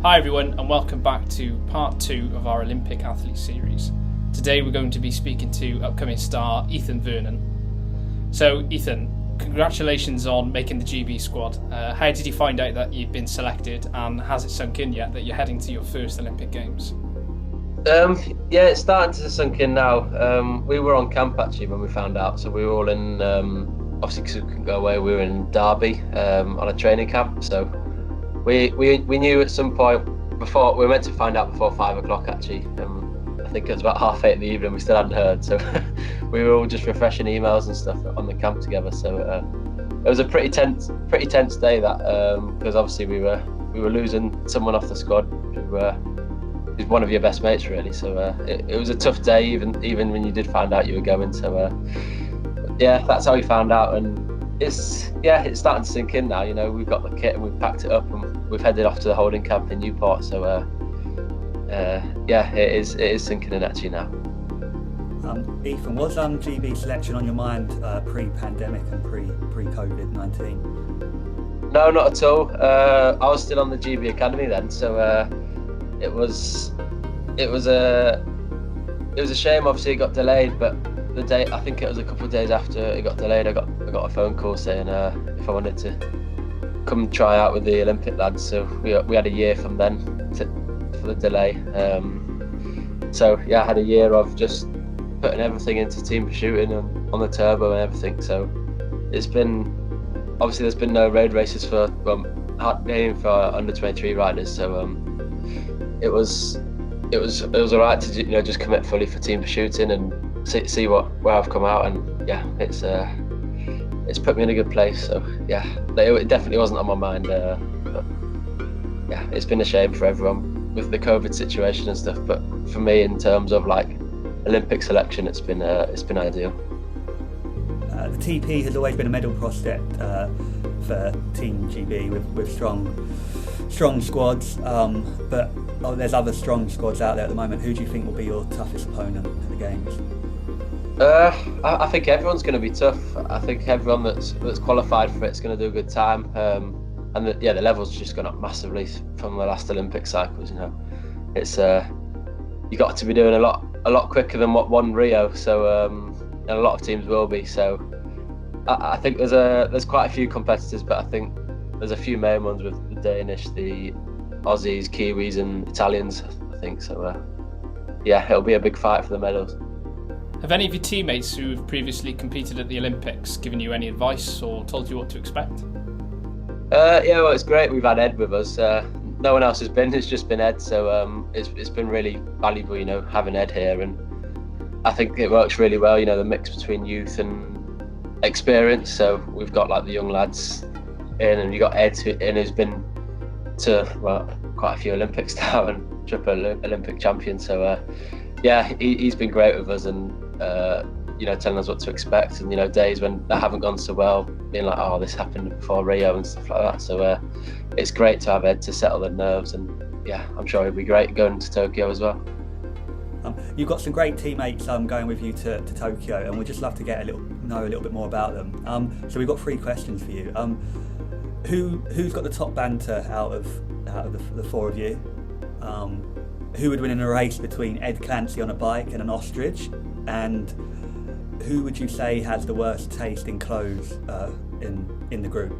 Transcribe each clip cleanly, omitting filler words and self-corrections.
Hi everyone, and welcome back to part 2 of our Olympic athlete series. Today we're going to be speaking to upcoming star Ethan Vernon. So Ethan, congratulations on making the GB squad. How did you find out that you'd been selected, and has it sunk in yet that you're heading to your first Olympic Games? Yeah, it's starting to sink in now. We were on camp actually when we found out, so we were all in, obviously because we couldn't go away, we were in Derby on a training camp, so we knew at some point before, we were meant to find out before 5 o'clock actually. I think it was about 8:30 in the evening, we still hadn't heard, so we were all just refreshing emails and stuff on the camp together, so it was a pretty tense day that, because obviously we were losing someone off the squad who's one of your best mates really, so it was a tough day even when you did find out you were going, so yeah, that's how we found out, and it's starting to sink in now. You know, we've got the kit and we've packed it up and we've headed off to the holding camp in Newport, so yeah, it is sinking in actually now. Ethan, was GB selection on your mind pre-pandemic and pre-COVID-19? No, not at all. I was still on the GB Academy then, so it was a shame. Obviously, it got delayed, but the day, I think it was a couple of days after it got delayed, I got a phone call saying if I wanted to come try out with the Olympic lads. So we had a year from then for the delay. So yeah, I had a year of just putting everything into team shooting and on the turbo and everything. So it's been, obviously there's been no road races for aiming for under 23 riders. So it was alright to just commit fully for team shooting and see where I've come out, and yeah, it's put me in a good place. So yeah, it definitely wasn't on my mind, but yeah, it's been a shame for everyone with the COVID situation and stuff, but for me, in terms of like Olympic selection, it's been ideal. The TP has always been a medal prospect for Team GB with strong squads, but there's other strong squads out there at the moment. Who do you think will be your toughest opponent in the Games? I think everyone's going to be tough. I think everyone that's qualified for it's going to do a good time, and the level's just gone up massively from the last Olympic cycles. You know, it's you got to be doing a lot quicker than what won Rio. So and a lot of teams will be. So I think there's quite a few competitors, but I think there's a few main ones with the Danish, the Aussies, Kiwis, and Italians. I think so. Yeah, it'll be a big fight for the medals. Have any of your teammates who have previously competed at the Olympics given you any advice or told you what to expect? Yeah, well, it's great. We've had Ed with us. No one else has been. It's just been Ed. So it's been really valuable, having Ed here, and I think it works really well. The mix between youth and experience. So we've got like the young lads in, and you got Ed who's been to quite a few Olympics now and triple Olympic champion. So yeah, he's been great with us, and telling us what to expect, and days when that haven't gone so well, being like, oh, this happened before Rio and stuff like that. So it's great to have Ed to settle the nerves, and yeah, I'm sure he'll be great going to Tokyo as well. You've got some great teammates going with you to Tokyo, and we'd just love to know a little bit more about them. So we've got 3 questions for you. Who's got the top banter out of the 4 of you? Who would win in a race between Ed Clancy on a bike and an ostrich? And who would you say has the worst taste in clothes in the group?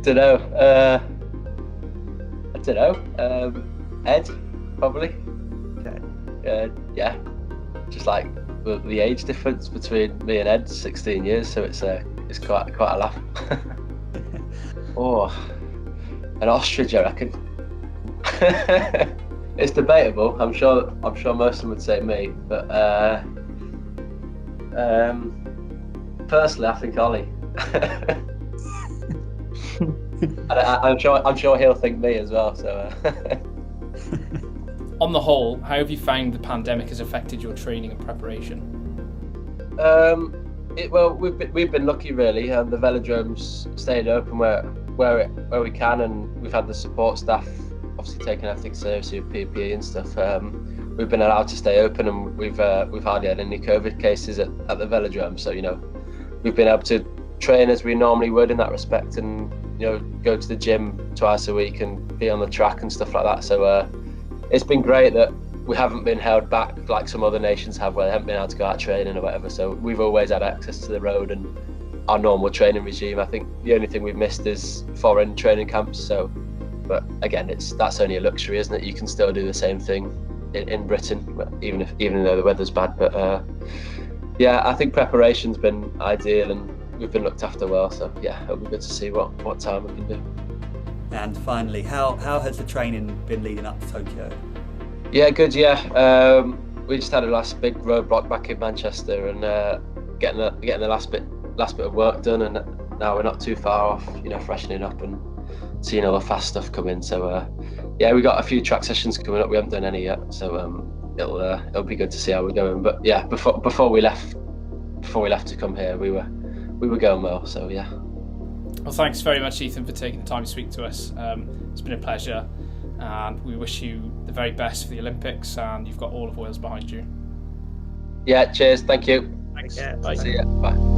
Don't know. I don't know. Ed, probably. Okay. Yeah, just like the age difference between me and Ed, 16 years, so it's quite a laugh. Oh, an ostrich, I reckon. It's debatable. I'm sure most of them would say me, but personally, I think Ollie. I'm sure he'll think me as well. So. On the whole, how have you found the pandemic has affected your training and preparation? We've been lucky really. The velodrome's stayed open where we can, and we've had the support staff obviously taking everything seriously with PPE and stuff. We've been allowed to stay open, and we've hardly had any COVID cases at the velodrome. So we've been able to train as we normally would in that respect, and go to the gym twice a week and be on the track and stuff like that. So it's been great that we haven't been held back like some other nations have, where they haven't been able to go out training or whatever. So we've always had access to the road and our normal training regime. I think the only thing we've missed is foreign training camps. So, but again, that's only a luxury, isn't it? You can still do the same thing in Britain, even though the weather's bad. But I think preparation's been ideal and we've been looked after well. So yeah, it'll be good to see what time we can do. And finally, how has the training been leading up to Tokyo? Yeah, good. Yeah, we just had a last big roadblock back in Manchester and getting the last bit of work done, and now we're not too far off. Freshening up and seeing all the fast stuff come in. So we got a few track sessions coming up. We haven't done any yet, so it'll be good to see how we're going. But yeah, before we left to come here, we were going well. So yeah. Well, thanks very much, Ethan, for taking the time to speak to us. It's been a pleasure, and we wish you the very best for the Olympics, and you've got all of Wales behind you. Yeah, cheers. Thank you. Thanks. Yeah, bye. See ya. Bye.